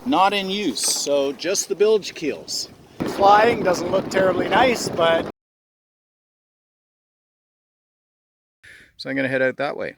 not in use, so just the bilge keels. Flying doesn't look terribly nice, but... So I'm gonna head out that way.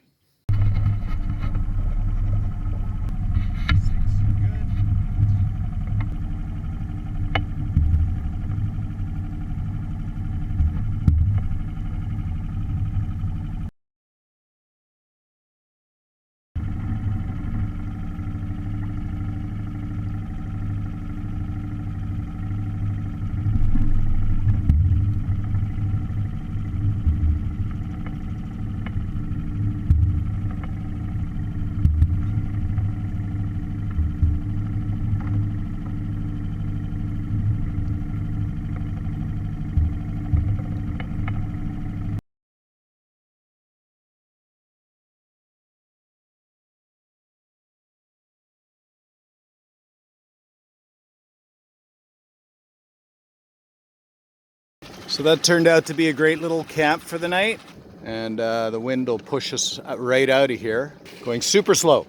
So that turned out to be a great little camp for the night, and the wind will push us right out of here, going super slow.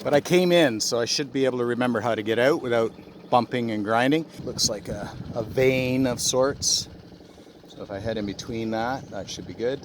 But I came in, so I should be able to remember how to get out without bumping and grinding. Looks like a vein of sorts. So if I head in between that, that should be good.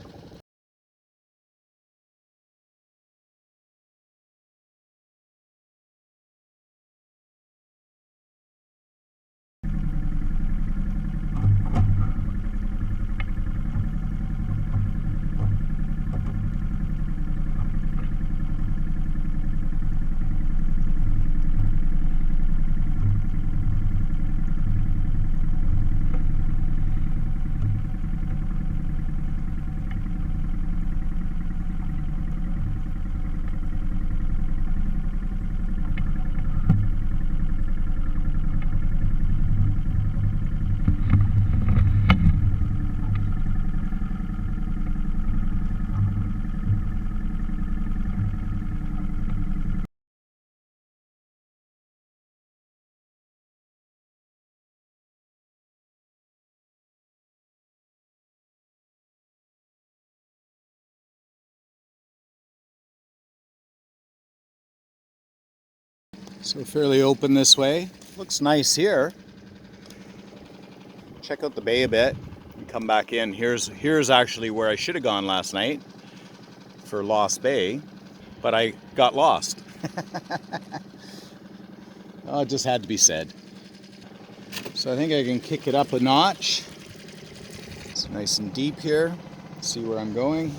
So fairly open this way. Looks nice here. Check out the bay a bit and come back in. Here's actually where I should have gone last night for Lost Bay, but I got lost. Oh, it just had to be said. So I think I can kick it up a notch. It's nice and deep here. See where I'm going.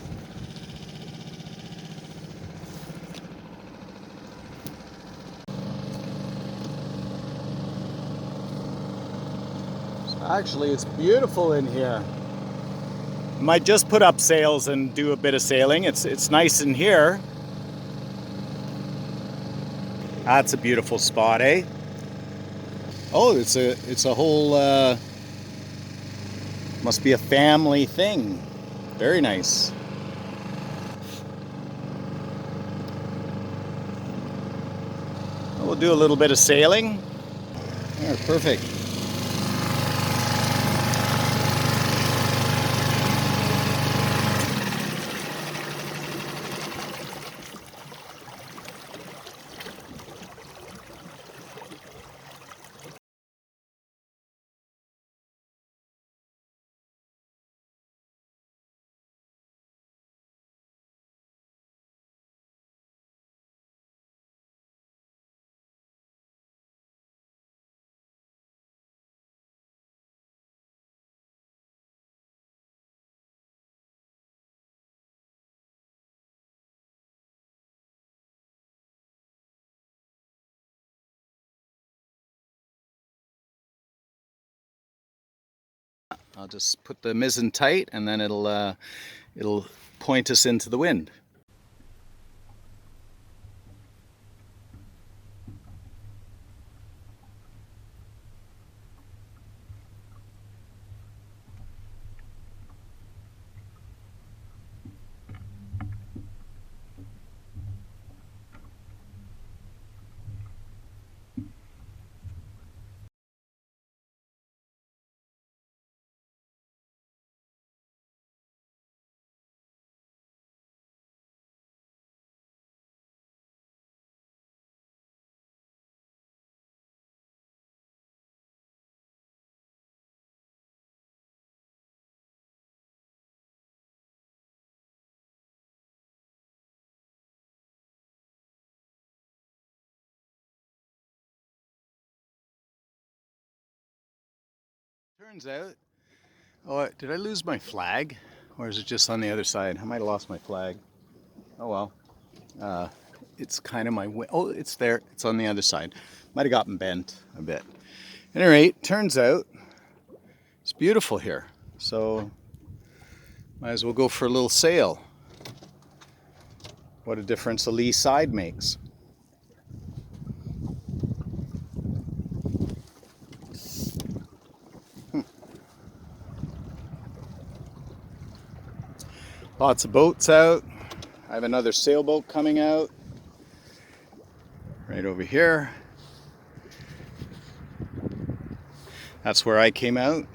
Actually, it's beautiful in here. Might just put up sails and do a bit of sailing. It's nice in here. That's a beautiful spot, eh? Oh, it's a whole must be a family thing. Very nice. We'll do a little bit of sailing. Yeah, perfect. I'll just put the mizzen tight and then it'll point us into the wind. Turns out, oh, did I lose my flag? Or is it just on the other side? I might have lost my flag. Oh well. It's kind of oh, it's there. It's on the other side. Might have gotten bent a bit. At any rate, turns out it's beautiful here. So might as well go for a little sail. What a difference the lee side makes. Lots of boats out. I have another sailboat coming out right over here. That's where I came out.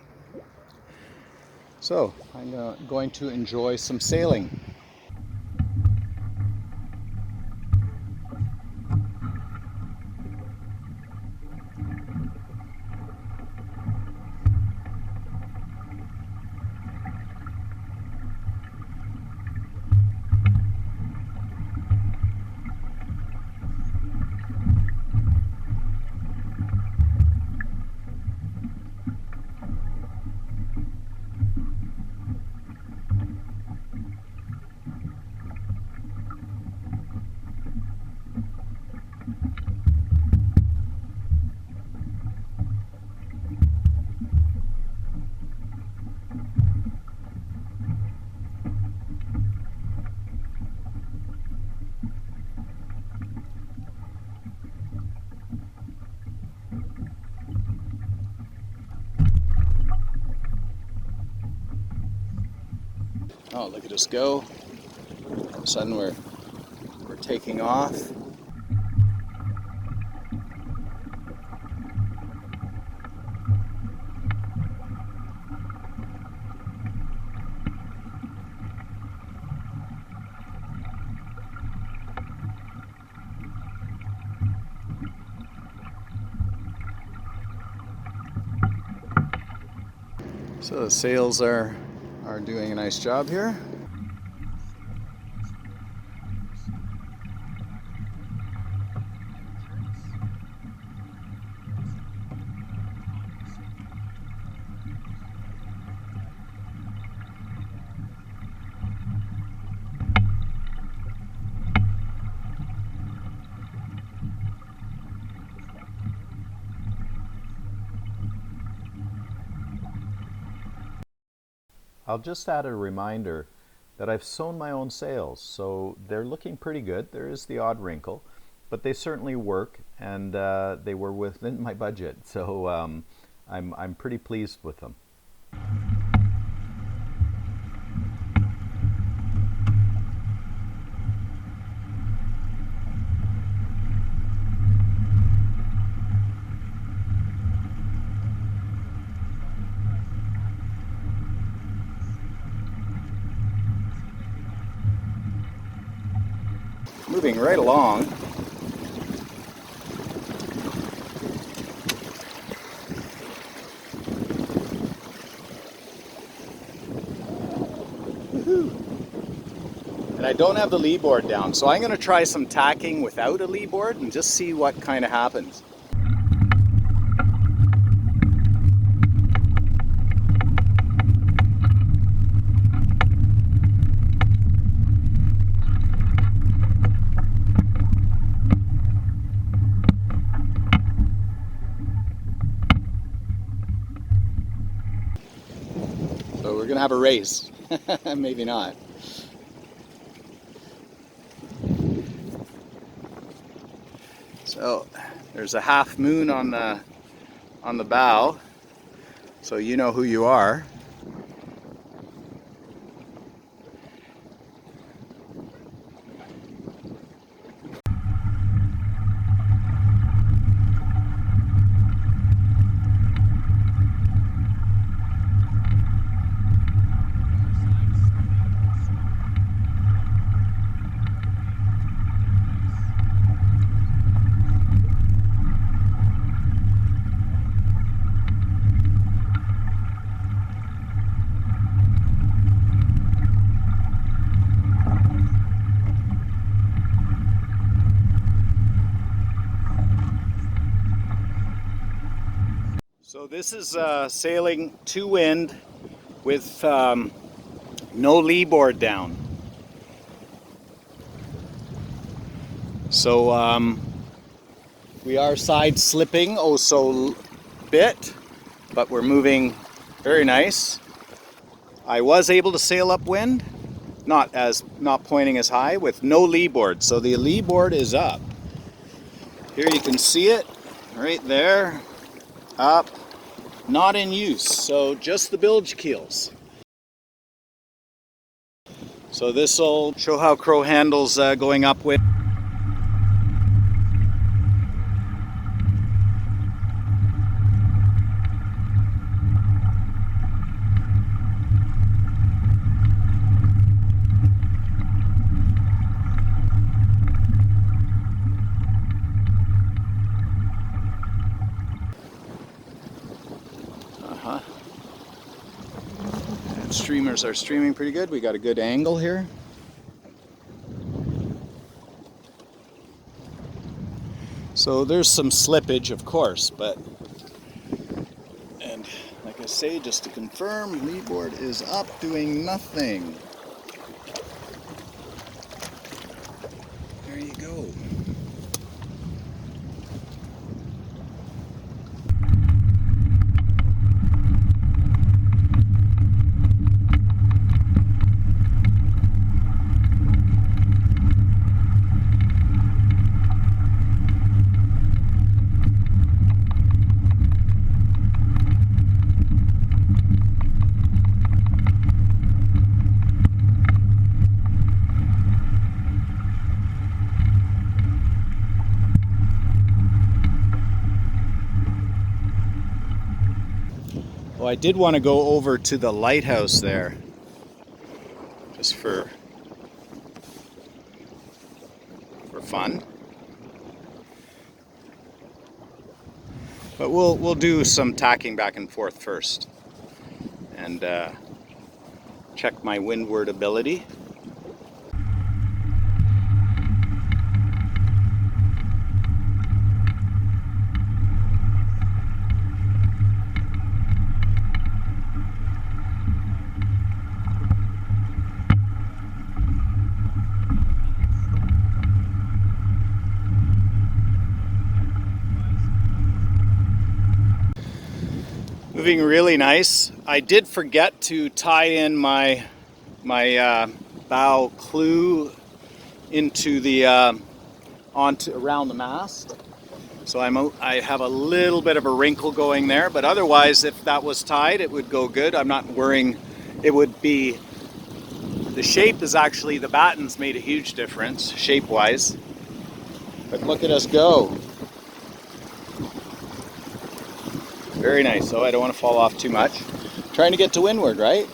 So I'm going to enjoy some sailing. Oh, look at us go. All of a sudden we're taking off. So the sails are doing a nice job here. I'll just add a reminder that I've sewn my own sails, so they're looking pretty good. There is the odd wrinkle, but they certainly work, and they were within my budget, so I'm pretty pleased with them. Moving right along. And I don't have the lee board down, so I'm going to try some tacking without a lee board and just see what kind of happens. So we're going to have a race. Maybe not. So there's a half moon on the bow, so you know who you are. So this is sailing to wind with no lee board down. So we are side slipping oh so bit, but we're moving very nice. I was able to sail upwind, not pointing as high, with no lee board. So the lee board is up. Here you can see it right there, up, not in use. So just the bilge keels. So this will show how Crow handles going upwind. And streamers are streaming pretty good. We got a good angle here. So there's some slippage, of course, and like I say, just to confirm, lee board is up, doing nothing. There you go. Well, I did want to go over to the lighthouse there, just for fun. But we'll do some tacking back and forth first, and check my windward ability. Moving really nice. I did forget to tie in my bow clew into the around the mast. So I have a little bit of a wrinkle going there, but otherwise, if that was tied, it would go good. I'm not worrying. It would be, the shape is actually, the battens made a huge difference shape-wise. But look at us go. Very nice. So I don't want to fall off too much. Trying to get to windward, right?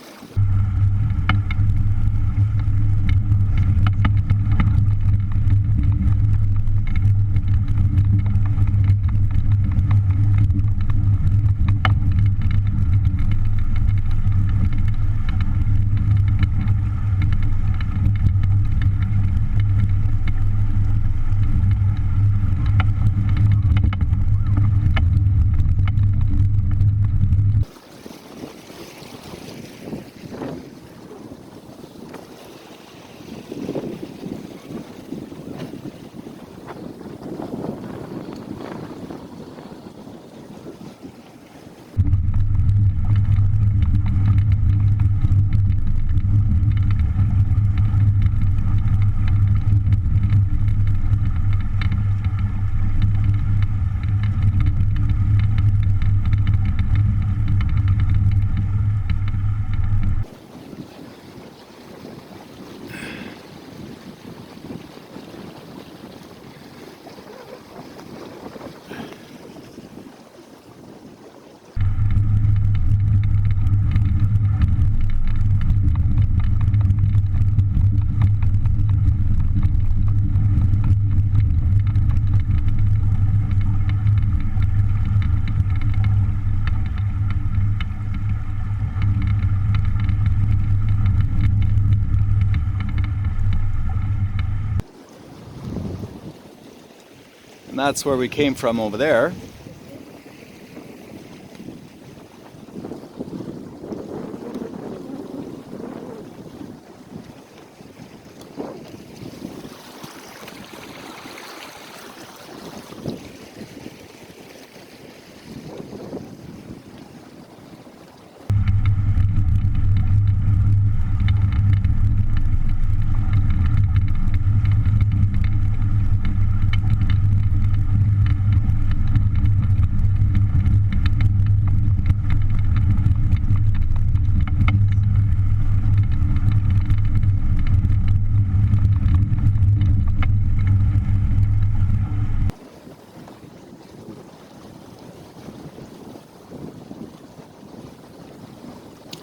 And that's where we came from over there.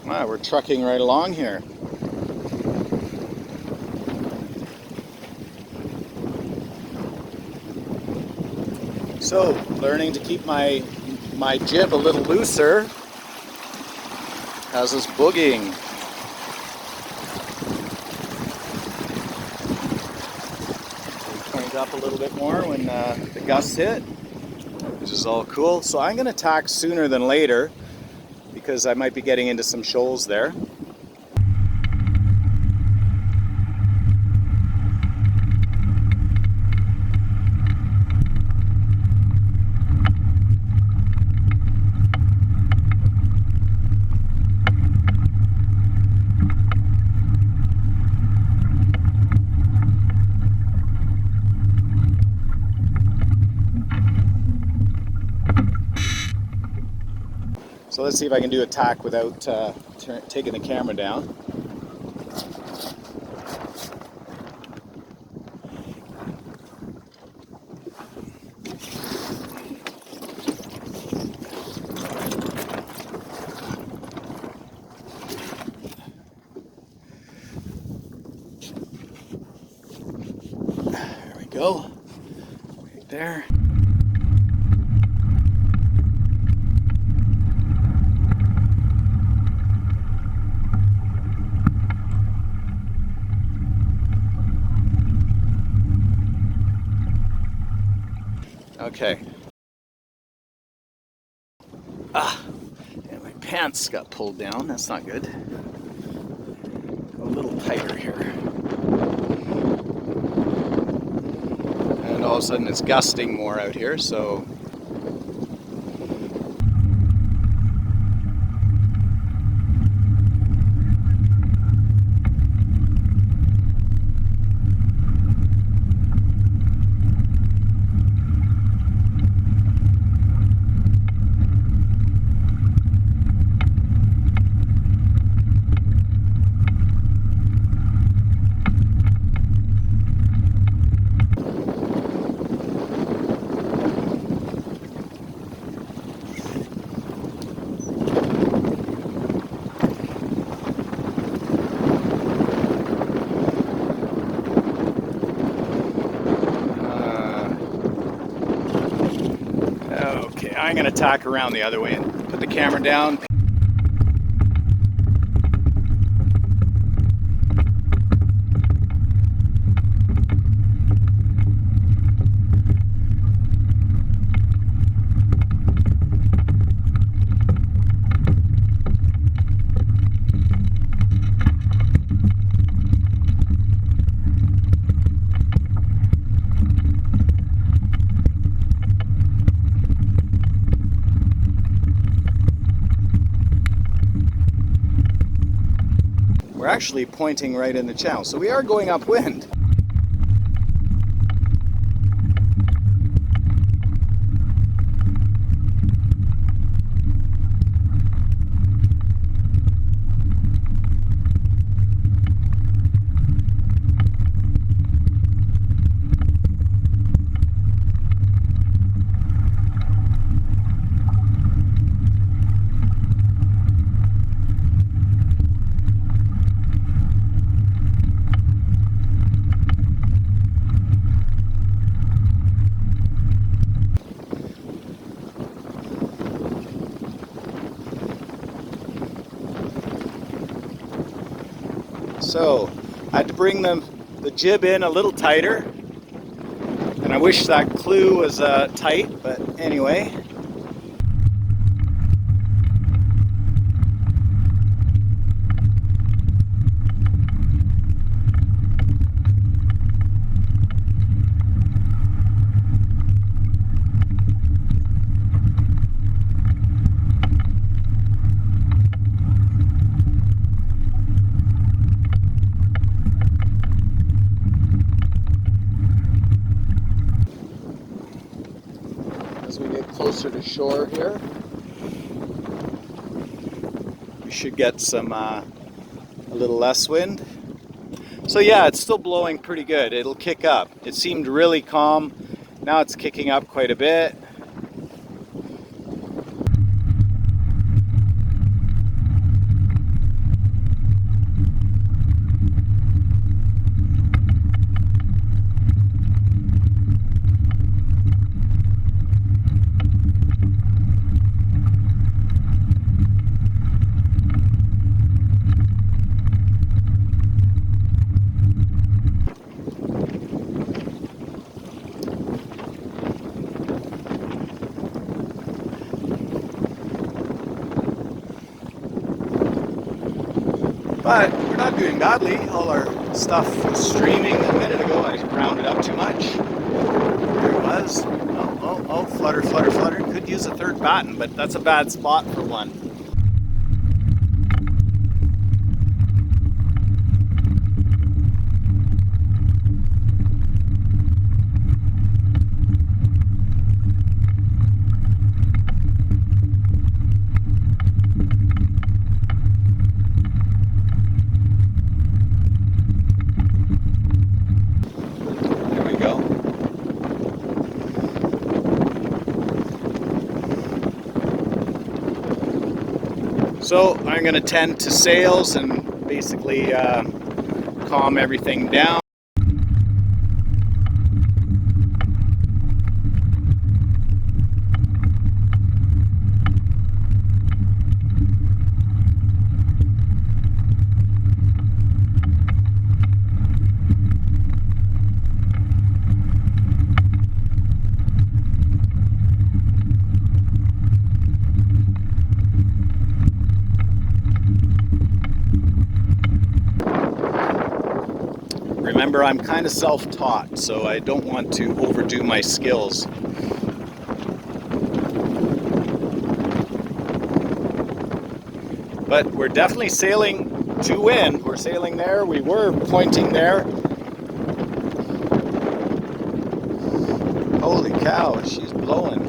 Wow, we're trucking right along here. So, learning to keep my jib a little looser. How's this boogieing? Turn it up a little bit more when the gusts hit, which is all cool. So I'm going to tack sooner than later because I might be getting into some shoals there. So let's see if I can do a tack without taking the camera down. There we go. Right there. Okay. And my pants got pulled down. That's not good. Go a little tighter here. And all of a sudden it's gusting more out here, so okay, I'm gonna tack around the other way and put the camera down. We're actually pointing right in the channel, so we are going upwind. So I had to bring the jib in a little tighter, and I wish that clew was tight, but anyway. As we get closer to shore here, we should get some a little less wind. So yeah, it's still blowing pretty good. It'll kick up. It seemed really calm. Now it's kicking up quite a bit. But we're not doing badly. All our stuff was streaming a minute ago. I rounded up too much. There it was. Oh, flutter, flutter, flutter. Could use a third batten, but that's a bad spot for one. So I'm going to tend to sails and basically calm everything down. Remember, I'm kind of self-taught, so I don't want to overdo my skills. But we're definitely sailing to wind. We're sailing there. We were pointing there. Holy cow, she's blowing.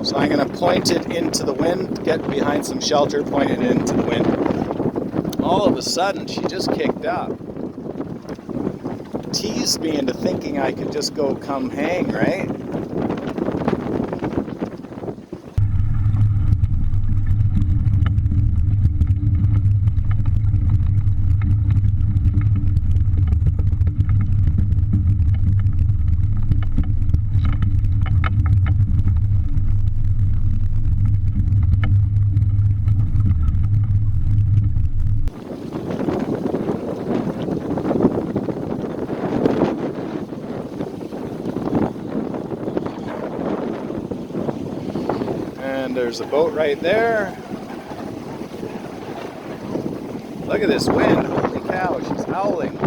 So I'm going to point it into the wind, get behind some shelter, point it into the wind. All of a sudden, she just kicked up. Teased me into thinking I could just go come hang, right? And there's a boat right there. Look at this wind. Holy cow, she's howling.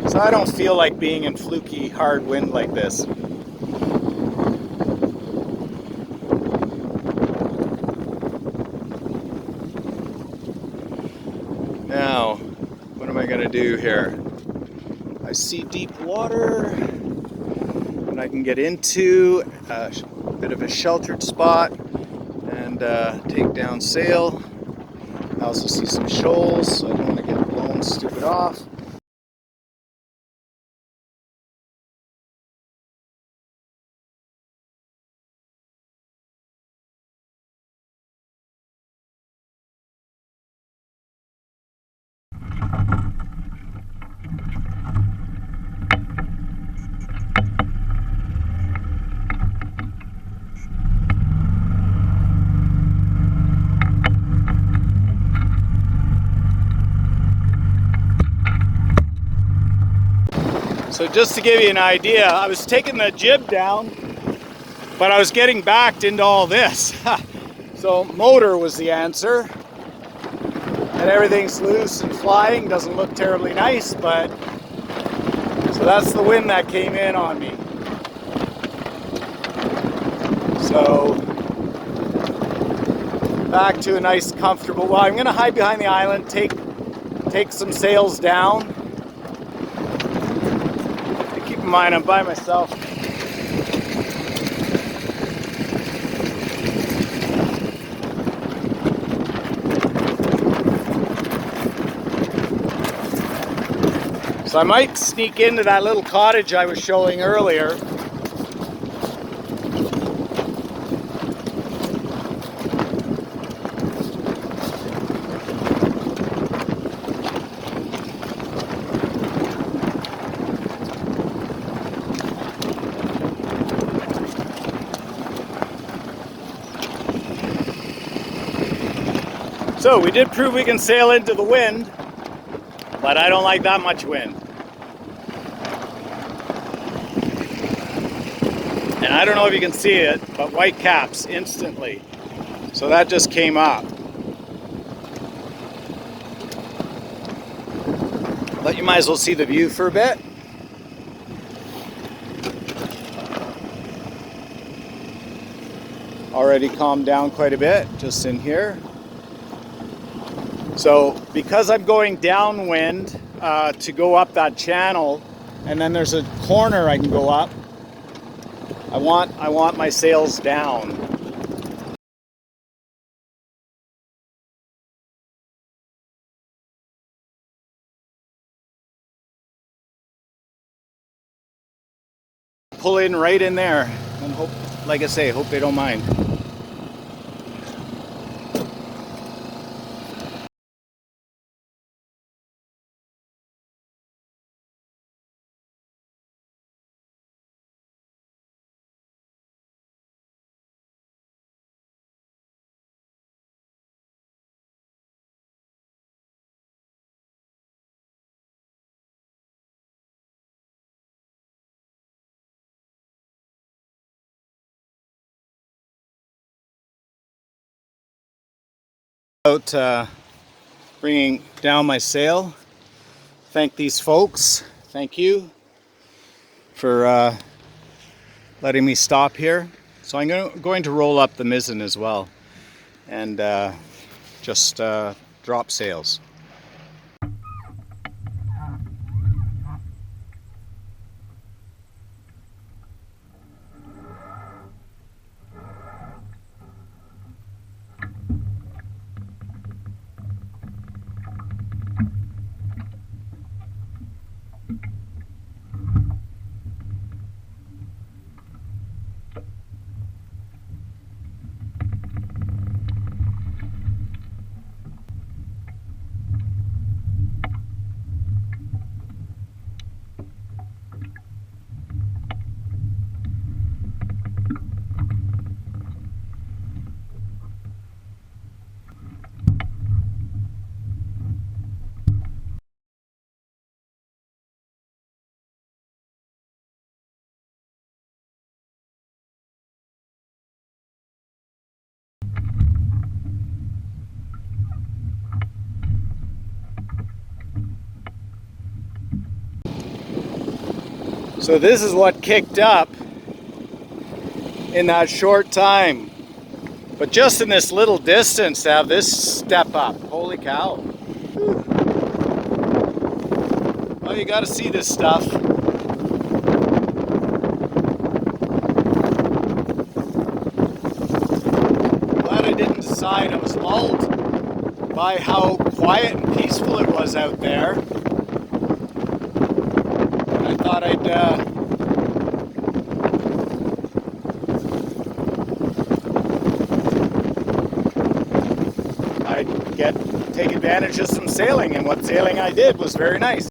So I don't feel like being in fluky, hard wind like this. Now, what am I going to do here? I see deep water, and I can get into a bit of a sheltered spot and take down sail. I also see some shoals, so I don't want to get blown stupid off. So just to give you an idea, I was taking the jib down, but I was getting backed into all this. So motor was the answer. And everything's loose and flying. Doesn't look terribly nice, but so that's the wind that came in on me. So back to a nice comfortable, well, I'm gonna hide behind the island, take some sails down. Keep in mind I'm by myself. So I might sneak into that little cottage I was showing earlier. So we did prove we can sail into the wind, but I don't like that much wind. And I don't know if you can see it, but white caps instantly. So that just came up. But you might as well see the view for a bit. Already calmed down quite a bit just in here. So because I'm going downwind to go up that channel, and then there's a corner I can go up, I want my sails down. Pull in right in there and hope, like I say, hope they don't mind. About bringing down my sail. Thank these folks. Thank you for letting me stop here. So I'm going to roll up the mizzen as well and just drop sails. So this is what kicked up in that short time. But just in this little distance to have this step up. Holy cow. Whew. Well, you got to see this stuff. Glad I didn't decide. I was lulled by how quiet and peaceful it was out there. And I thought I'd take advantage of some sailing, and what sailing I did was very nice.